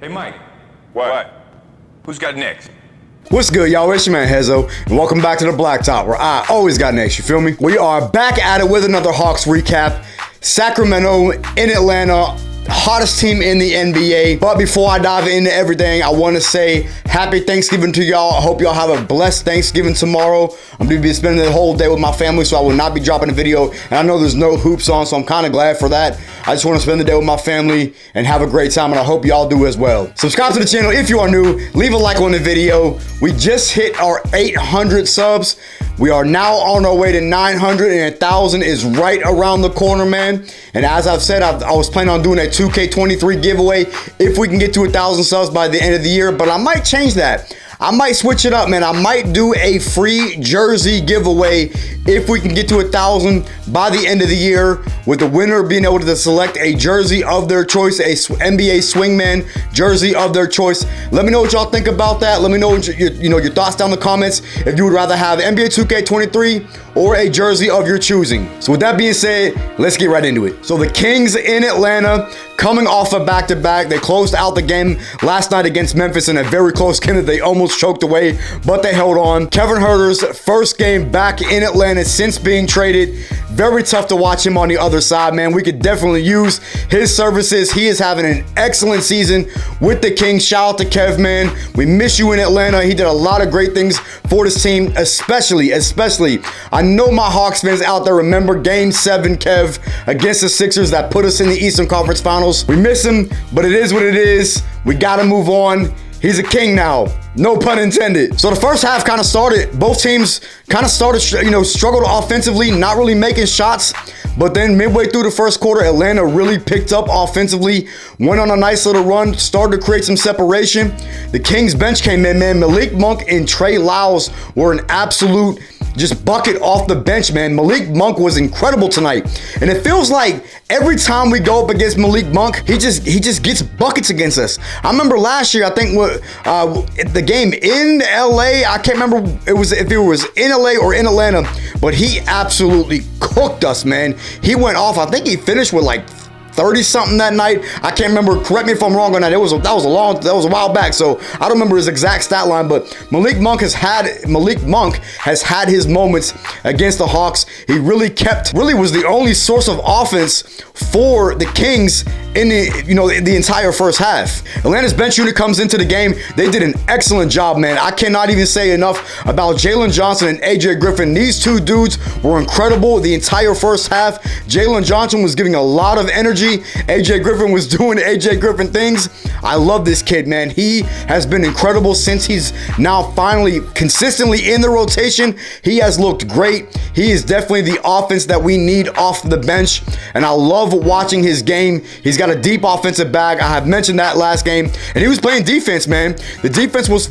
Hey, Mike. What? Who's got next? What's good, y'all? It's your man Hezo, and welcome back to the Blacktop, where I always got next, you feel me? We are back at it with another Hawks recap. Sacramento in Atlanta, hottest team in the NBA. But before I dive into everything, I want to say happy Thanksgiving to y'all. I hope y'all have a blessed Thanksgiving tomorrow. I'm going to be spending the whole day with my family, so I will not be dropping a video. And I know there's no hoops on, so I'm kind of glad for that. I just want to spend the day with my family and have a great time, and I hope y'all do as well. Subscribe to the channel if you are new. Leave a like on the video. We just hit our 800 subs. We are now on our way to 900, and 1,000 is right around the corner, man. And as I've said, I was planning on doing a 2K23 giveaway if we can get to 1,000 subs by the end of the year, but I might change that. I might switch it up, man. I might do a free jersey giveaway if we can get to 1,000 by the end of the year, with the winner being able to select a jersey of their choice, a NBA swingman jersey of their choice. Let me know what y'all think about that. Let me know what your thoughts down in the comments, if you would rather have NBA 2K23 or a jersey of your choosing. So with that being said, let's get right into it. So the Kings in Atlanta, coming off a back-to-back. They closed out the game last night against Memphis in a very close game that they almost choked away, but they held on. Kevin Huerter's first game back in Atlanta since being traded. Very tough to watch him on the other side, man. We could definitely use his services. He is having an excellent season with the Kings. Shout out to Kev, man. We miss you in Atlanta. He did a lot of great things for this team, especially. I know my Hawks fans out there remember Game 7, Kev, against the Sixers that put us in the Eastern Conference Finals. We miss him, but it is what it is. We got to move on. He's a king now. No pun intended. So the first half kind of started. Both teams kind of started, struggled offensively, not really making shots. But then midway through the first quarter, Atlanta really picked up offensively, went on a nice little run, started to create some separation. The Kings bench came in, man. Malik Monk and Trae were an absolute just bucket off the bench, man. Malik Monk was incredible tonight. And it feels like every time we go up against Malik Monk, he just gets buckets against us. I remember last year, I think the game in LA, I can't remember if it was in LA or in Atlanta, but he absolutely cooked us, man. He went off. I think he finished with like 30-something that night. I can't remember. Correct me if I'm wrong on that. That was a while back, so I don't remember his exact stat line. But Malik Monk has had his moments against the Hawks. He really was the only source of offense for the Kings in the entire first half. Atlanta's bench unit comes into the game. They did an excellent job, man. I cannot even say enough about Jalen Johnson and AJ Griffin. These two dudes were incredible the entire first half. Jalen Johnson was giving a lot of energy. AJ Griffin was doing AJ Griffin things. I love this kid, man. He has been incredible since he's now finally consistently in the rotation. He has looked great. He is definitely the offense that we need off the bench, and I love watching his game. He's got a deep offensive bag. I have mentioned that last game, and he was playing defense, man. The defense was,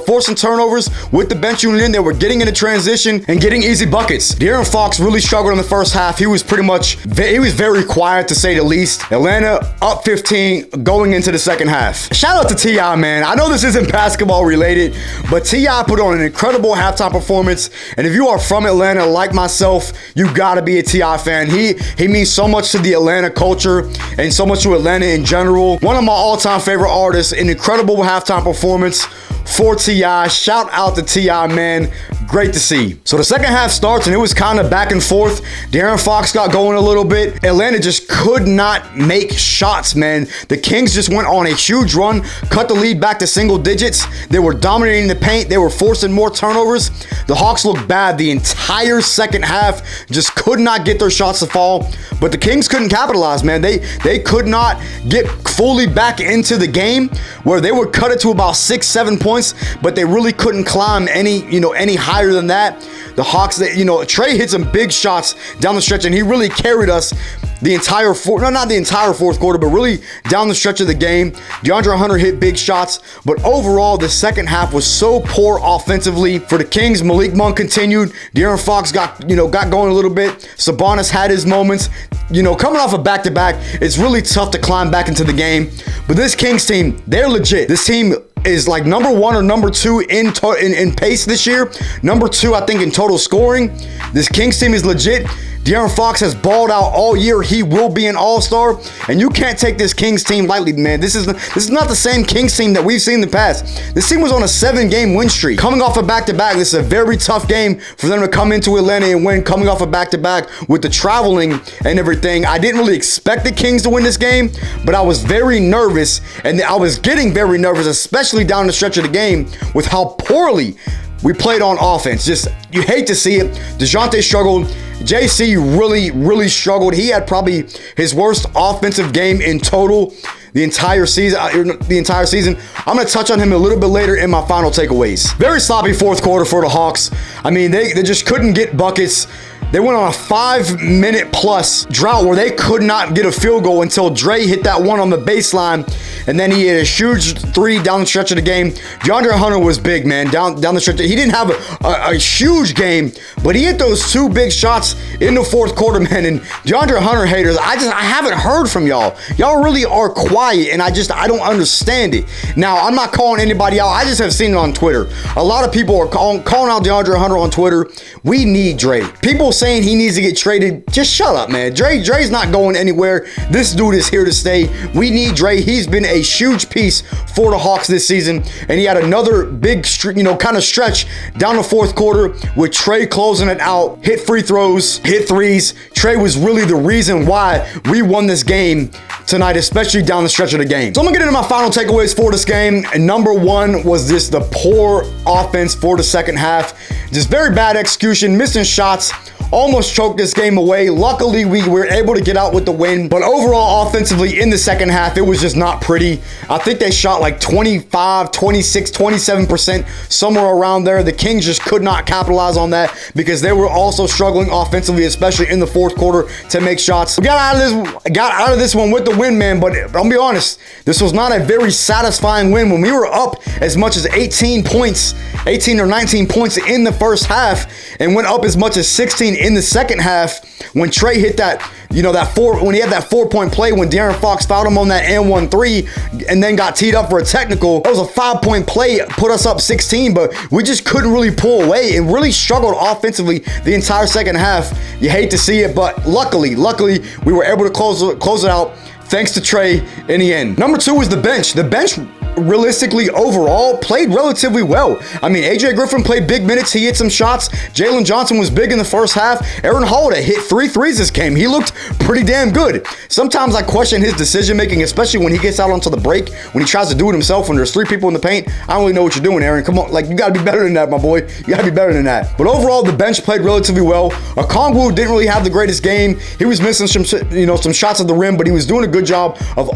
forcing turnovers with the bench unit in. They were getting into transition and getting easy buckets. De'Aaron Fox really struggled in the first half. He was very quiet, to say the least. Atlanta up 15 going into the second half. Shout out to T.I., man. I know this isn't basketball related, but T.I. put on an incredible halftime performance. And if you are from Atlanta like myself, you gotta be a T.I. fan. He means so much to the Atlanta culture and so much to Atlanta in general. One of my all-time favorite artists. An incredible halftime performance for T.I. Shout out to T.I., man. Great to see. So the second half starts, and it was kind of back and forth. De'Aaron Fox got going a little bit. Atlanta just could not make shots, man. The Kings just went on a huge run, cut the lead back to single digits. They were dominating the paint. They were forcing more turnovers. The Hawks looked bad the entire second half, just could not get their shots to fall. But the Kings couldn't capitalize, man. They could not get fully back into the game, where they would cut it to about 6-7 points, but they really couldn't climb any higher than that. The Hawks, Trae hit some big shots down the stretch, and he really carried us the entire not the entire fourth quarter, but really down the stretch of the game. DeAndre Hunter hit big shots, but overall the second half was so poor offensively for the Kings. Malik Monk continued. De'Aaron Fox got going a little bit. Sabonis had his moments. Coming off a back-to-back, it's really tough to climb back into the game. But this Kings team, they're legit. This team is like number 1 or number 2 in pace this year. Number 2, I think, in total scoring. This Kings team is legit. De'Aaron Fox has balled out all year. He will be an all-star, and you can't take this Kings team lightly, man. This is not the same Kings team that we've seen in the past. This team was on a 7-game win streak. Coming off a back-to-back, this is a very tough game for them to come into Atlanta and win, coming off a back-to-back with the traveling and everything. I didn't really expect the Kings to win this game, but I was very nervous, and I was getting very nervous, especially down the stretch of the game with how poorly we played on offense. Just, you hate to see it. DeJounte struggled. JC really struggled. He had probably his worst offensive game in total the entire season. I'm going to touch on him a little bit later in my final takeaways. Very sloppy fourth quarter for the Hawks. I mean, they just couldn't get buckets. They went on a 5-minute plus drought where they could not get a field goal until Trae hit that one on the baseline, and then he hit a huge three down the stretch of the game. DeAndre Hunter was big, man, down the stretch. He didn't have a huge game, but he hit those 2 big shots in the fourth quarter, man. And DeAndre Hunter haters, I haven't heard from y'all. Y'all really are quiet, and I don't understand it. Now, I'm not calling anybody out. I just have seen it on Twitter. A lot of people are calling out DeAndre Hunter on Twitter. We need Trae. People saying he needs to get traded. Just shut up, man. Trae's not going anywhere. This dude is here to stay. We need Trae. He's been a huge piece for the Hawks this season, and he had another big, kind of stretch down the fourth quarter with Trae closing it out, hit free throws, hit threes. Trae was really the reason why we won this game tonight, especially down the stretch of the game. So I'm gonna get into my final takeaways for this game. And number 1 was the poor offense for the second half. Just very bad execution, missing shots. Almost choked this game away. Luckily, we were able to get out with the win. But overall, offensively, in the second half, it was just not pretty. I think they shot like 25, 26, 27%, somewhere around there. The Kings just could not capitalize on that because they were also struggling offensively, especially in the fourth quarter, to make shots. We got out of this one with the win, man. But I'll be honest, this was not a very satisfying win. When we were up as much as 18 or 19 points in the first half, and went up as much as 16 in the second half, when Trae hit that, when he had that 4-point play when De'Aaron Fox fouled him on that and 3 and then got teed up for a technical. That was a 5-point play, put us up 16, but we just couldn't really pull away and really struggled offensively the entire second half. You hate to see it, but luckily, we were able to close it out thanks to Trae in the end. Number 2 is the bench. The bench realistically overall played relatively well. I mean, AJ Griffin played big minutes. He hit some shots. Jalen Johnson was big in the first half. Aaron Holiday hit 3 threes this game. He looked pretty damn good. Sometimes I question his decision making, especially when he gets out onto the break, when he tries to do it himself when there's 3 people in the paint. I don't really know what you're doing, Aaron. Come on, you gotta be better than that, my boy. You gotta be better than that. But overall, the bench played relatively well. Okongwu didn't really have the greatest game. He was missing some shots at the rim, but he was doing a good job of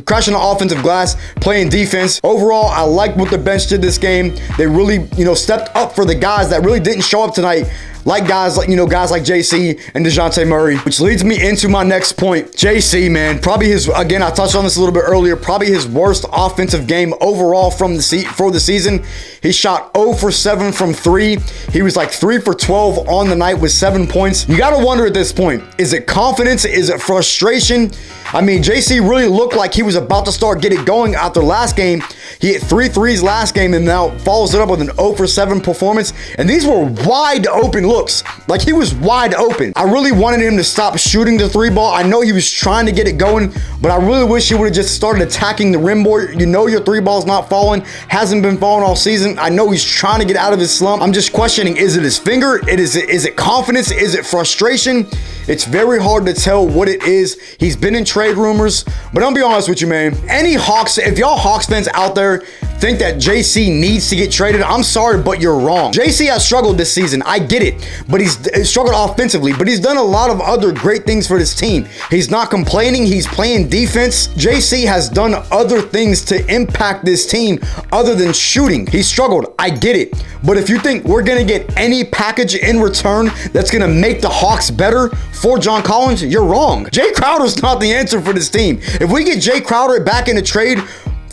crashing the offensive glass, playing defense. Overall, I like what the bench did this game. They really, stepped up for the guys that really didn't show up tonight. Like guys like JC and DeJounte Murray, which leads me into my next point. JC, man, probably again, I touched on this a little bit earlier, probably his worst offensive game overall for the season. He shot 0 for 7 from 3. He was like 3 for 12 on the night with 7 points. You got to wonder at this point, is it confidence? Is it frustration? I mean, JC really looked like he was about to start getting going after last game. He hit 3 threes last game and now follows it up with an 0 for 7 performance. And these were wide open looks. Like, he was wide open. I really wanted him to stop shooting the 3-ball. I know he was trying to get it going, but I really wish he would have just started attacking the rim more. Your 3-ball's not falling. Hasn't been falling all season. I know he's trying to get out of his slump. I'm just questioning, is it his finger? Is it confidence? Is it frustration? It's very hard to tell what it is. He's been in trade rumors, but I'll be honest with you, man. If y'all Hawks fans out there think that JC needs to get traded, I'm sorry, but you're wrong. JC has struggled this season. I get it, but he's struggled offensively, but he's done a lot of other great things for this team. He's not complaining. He's playing defense. JC has done other things to impact this team other than shooting. He struggled. I get it. But if you think we're going to get any package in return that's going to make the Hawks better for John Collins, you're wrong. Jay Crowder's not the answer for this team. If we get Jay Crowder back in a trade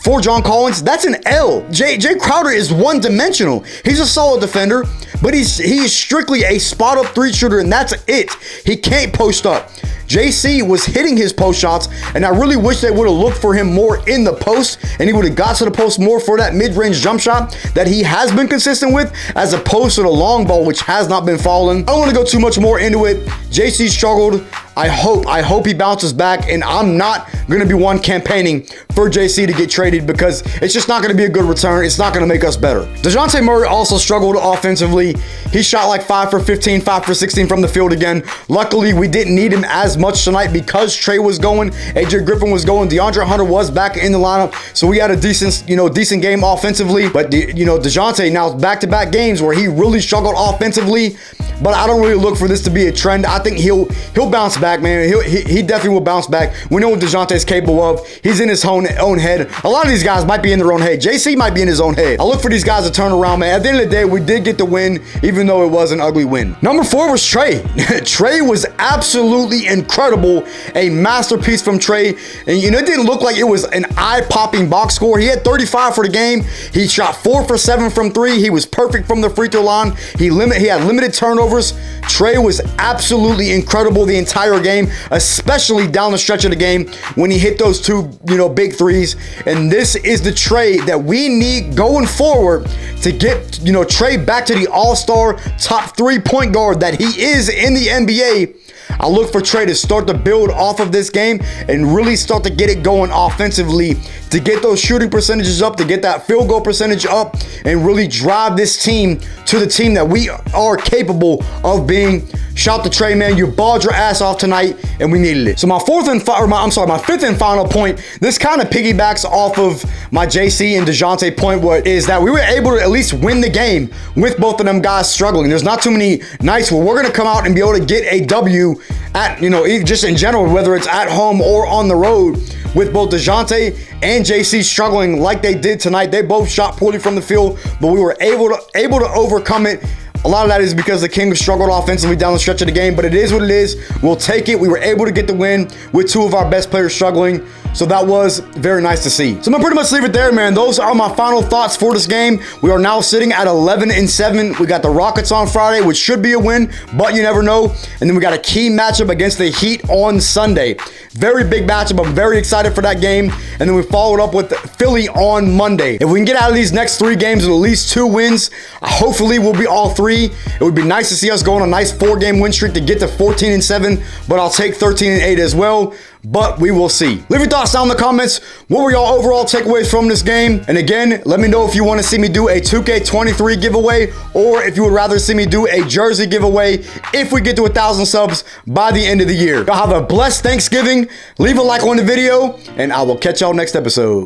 for John Collins, that's an L. Jay Crowder is one-dimensional. He's a solid defender, but he is strictly a spot up 3 shooter, and that's it. He can't post up. JC was hitting his post shots, and I really wish they would have looked for him more in the post, and he would have got to the post more for that mid-range jump shot that he has been consistent with, as opposed to the long ball, which has not been falling. I don't want to go too much more into it. JC struggled. I hope he bounces back, and I'm not going to be one campaigning for JC to get traded, because it's just not going to be a good return. It's not going to make us better. DeJounte Murray also struggled offensively. He shot like 5 for 15, 5 for 16 from the field again. Luckily, we didn't need him as much tonight because Trae was going, AJ Griffin was going, DeAndre Hunter was back in the lineup, so we had a decent game offensively. But DeJounte now back-to-back games where he really struggled offensively, but I don't really look for this to be a trend. I think he'll bounce back, man. He definitely will bounce back. We know what DeJounte is capable of. He's in his own head. A lot of these guys might be in their own head. JC might be in his own head. I look for these guys to turn around, man. At the end of the day, we did get the win, even though it was an ugly win. Number 4 was Trae. Trae was absolutely incredible. A masterpiece from Trae. And it didn't look like it was an eye-popping box score. He had 35 for the game. He shot 4 for 7 from 3. He was perfect from the free throw line. He had limited turnovers. Trae was absolutely incredible the entire game, especially down the stretch of the game when he hit those 2, big threes. And this is the Trae that we need going forward to get, Trae back to the all-star top 3 point guard that he is in the NBA. I look for Trae to start to build off of this game and really start to get it going offensively, to get those shooting percentages up, to get that field goal percentage up, and really drive this team to the team that we are capable of being. Shout to Trae, man. You balled your ass off tonight, and we needed it. So my fifth and final point, this kind of piggybacks off of my JC and DeJounte point, is that we were able to at least win the game with both of them guys struggling. There's not too many nights where we're going to come out and be able to get a W at, just in general, whether it's at home or on the road, with both DeJounte and JC struggling like they did tonight. They both shot poorly from the field, but we were able to overcome it. A lot of that is because the Kings struggled offensively down the stretch of the game, but it is what it is. We'll take it. We were able to get the win with 2 of our best players struggling, so that was very nice to see. So I'm gonna pretty much leave it there, man. Those are my final thoughts for this game. We are now sitting at 11-7. We got the Rockets on Friday, which should be a win, but you never know. And then we got a key matchup against the Heat on Sunday. Very big matchup. I'm very excited for that game. And then we followed up with Philly on Monday. If we can get out of these next 3 games with at least 2 wins, hopefully we'll be all 3. It would be nice to see us go on a nice 4-game win streak to get to 14-7, but I'll take 13-8 as well. But we will see. Leave your thoughts down in the comments. What were y'all overall takeaways from this game? And again, let me know if you want to see me do a 2K23 giveaway, or if you would rather see me do a jersey giveaway if we get to 1,000 subs by the end of the year. Y'all have a blessed Thanksgiving. Leave a like on the video, and I will catch y'all next episode.